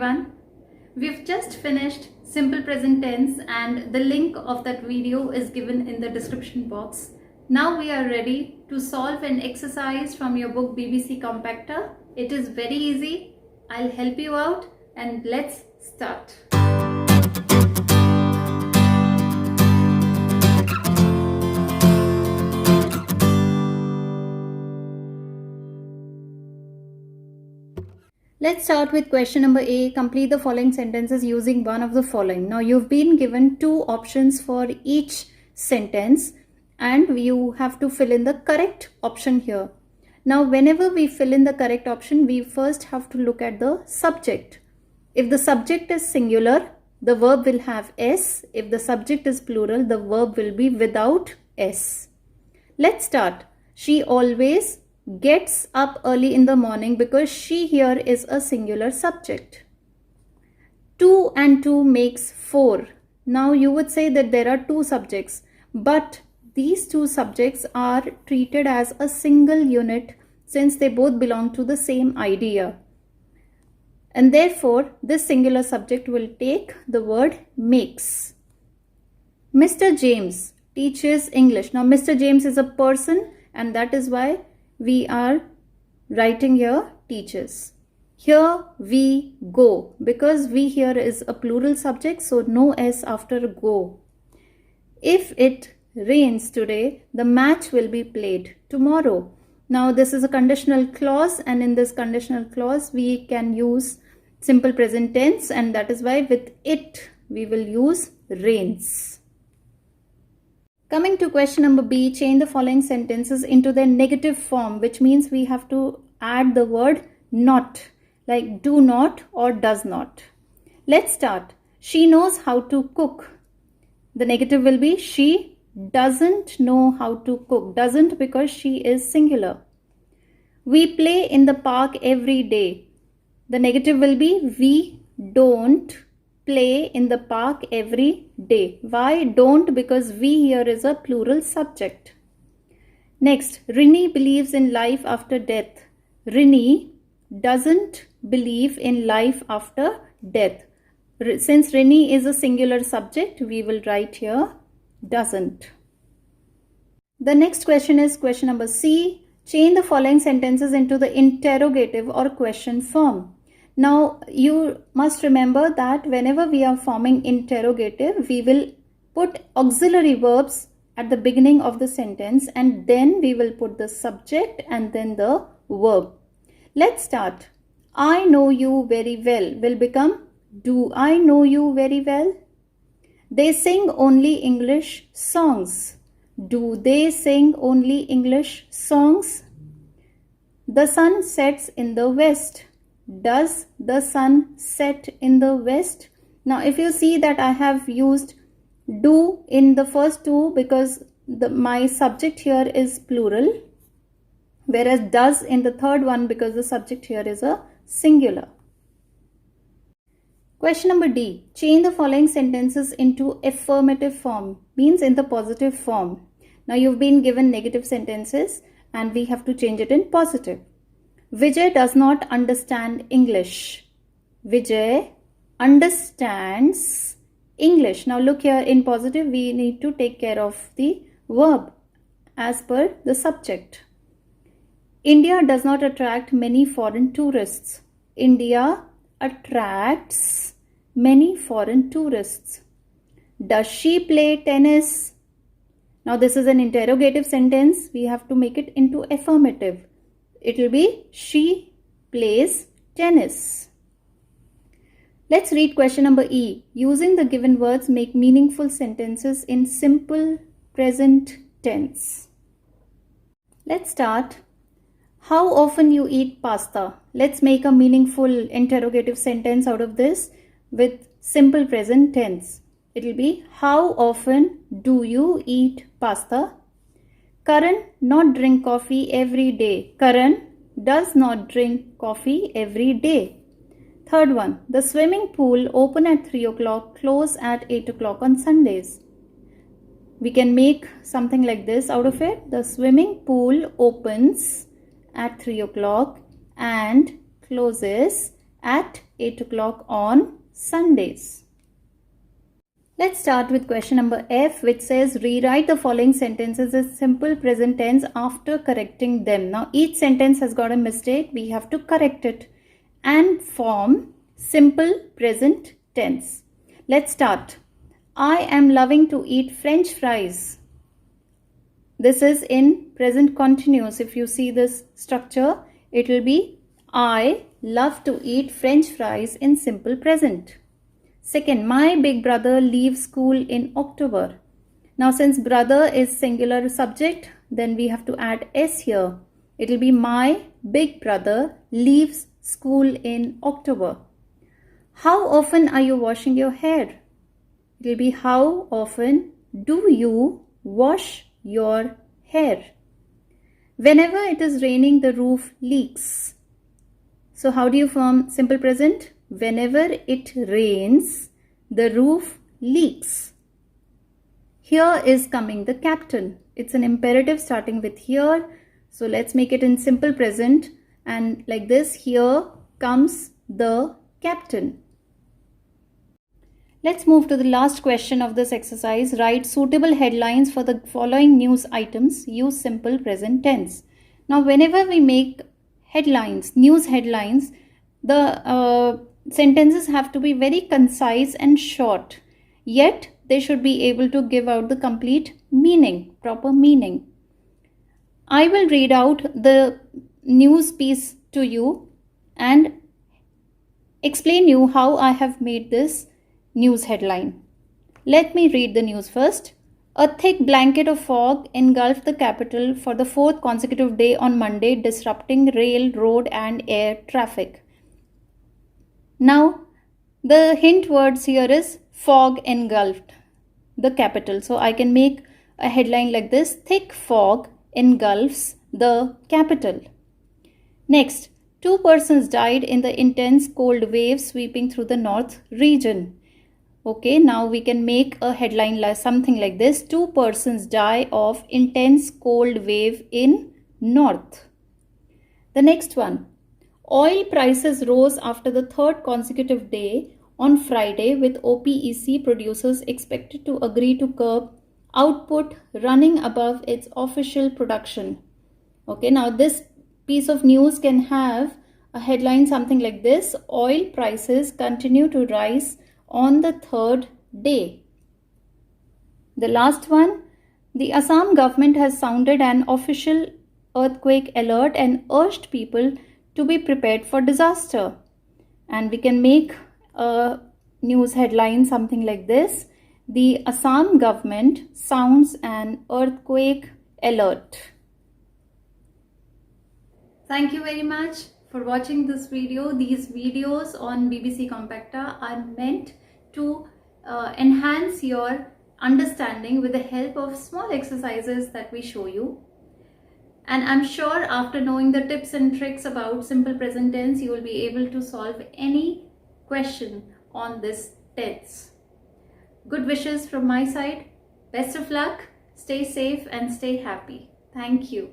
everyone. We've just finished simple present tense and the link of that video is given in the description box. Now we are ready to solve an exercise from your book BBC Compactor. It is very easy. I'll help you out and let's start. Let's start with question number A. Complete the following sentences using one of the following. Now you've been given two options for each sentence and you have to fill in the correct option here. Now whenever we fill in the correct option, we first have to look at the subject. If the subject is singular, the verb will have S. If the subject is plural, the verb will be without S. Let's start. She always gets up early in the morning because she here is a singular subject. 2 and 2 makes 4. Now you would say that there are two subjects, but these two subjects are treated as a single unit since they both belong to the same idea. And therefore, this singular subject will take the word makes. Mr. James teaches English. Now Mr. James is a person and that is why we are writing here teaches. Here we go because we here is a plural subject, so no S after go. If it rains today, the match will be played tomorrow. Now this is a conditional clause and in this conditional clause we can use simple present tense and that is why with it we will use rains. Coming to question number B, change the following sentences into their negative form, which means we have to add the word not, like do not or does not. Let's start. She knows how to cook. The negative will be she doesn't know how to cook. Doesn't because she is singular. We play in the park every day. The negative will be we don't play in the park every day. Why don't? Because we here is a plural subject. Next, Rini believes in life after death. Rini doesn't believe in life after death. Since Rini is a singular subject, we will write here doesn't. The next question is question number C. Change the following sentences into the interrogative or question form. Now, you must remember that whenever we are forming interrogative, we will put auxiliary verbs at the beginning of the sentence and then we will put the subject and then the verb. Let's start. I know you very well will become do I know you very well? They sing only English songs. Do they sing only English songs? The sun sets in the west. Does the sun set in the west? Now if you see that I have used do in the first two because my subject here is plural, whereas does in the third one because the subject here is a singular. Question number D. Change the following sentences into affirmative form, means in the positive form. Now you've been given negative sentences and we have to change it in positive. Vijay does not understand English. Vijay understands English. Now look here in positive, we need to take care of the verb as per the subject. India does not attract many foreign tourists. India attracts many foreign tourists. Does she play tennis? Now this is an interrogative sentence. We have to make it into affirmative. It will be she plays tennis. Let's read question number E. Using the given words, make meaningful sentences in simple present tense. Let's start. How often you eat pasta? Let's make a meaningful interrogative sentence out of this with simple present tense. It will be how often do you eat pasta? Karan not drink coffee every day. Karan does not drink coffee every day. Third one, the swimming pool open at 3 o'clock, close at 8 o'clock on Sundays. We can make something like this out of it. The swimming pool opens at 3 o'clock and closes at 8 o'clock on Sundays. Let's start with question number F, which says rewrite the following sentences as simple present tense after correcting them. Now each sentence has got a mistake. We have to correct it and form simple present tense. Let's start. I am loving to eat French fries. This is in present continuous. If you see this structure, it will be I love to eat French fries in simple present. Second, my big brother leaves school in October. Now since brother is singular subject, then we have to add S here. It will be my big brother leaves school in October. How often are you washing your hair? It will be how often do you wash your hair? Whenever it is raining, the roof leaks. So how do you form simple present? Whenever it rains, the roof leaks. Here is coming the captain. It's an imperative starting with here. So let's make it in simple present. And like this, here comes the captain. Let's move to the last question of this exercise. Write suitable headlines for the following news items. Use simple present tense. Now, whenever we make headlines, news headlines, the sentences have to be very concise and short. Yet, they should be able to give out the complete meaning, proper meaning. I will read out the news piece to you and explain you how I have made this news headline. Let me read the news first. A thick blanket of fog engulfed the capital for the fourth consecutive day on Monday, disrupting rail, road, and air traffic. Now, the hint words here is fog engulfed the capital. So I can make a headline like this: thick fog engulfs the capital. Next, 2 persons died in the intense cold wave sweeping through the north region. Okay, now we can make a headline like something like this: 2 persons die of intense cold wave in north. The next one, oil prices rose after the third consecutive day on Friday, with OPEC producers expected to agree to curb output running above its official production. Okay, now this piece of news can have a headline something like this: oil prices continue to rise on the third day. The last one, the Assam government has sounded an official earthquake alert and urged people to be prepared for disaster. And we can make a news headline something like this: the Assam government sounds an earthquake alert. Thank you very much for watching this video. These videos on BBC Compacta are meant to enhance your understanding with the help of small exercises that we show you. And I'm sure after knowing the tips and tricks about simple present tense, you will be able to solve any question on this tense. Good wishes from my side. Best of luck. Stay safe and stay happy. Thank you.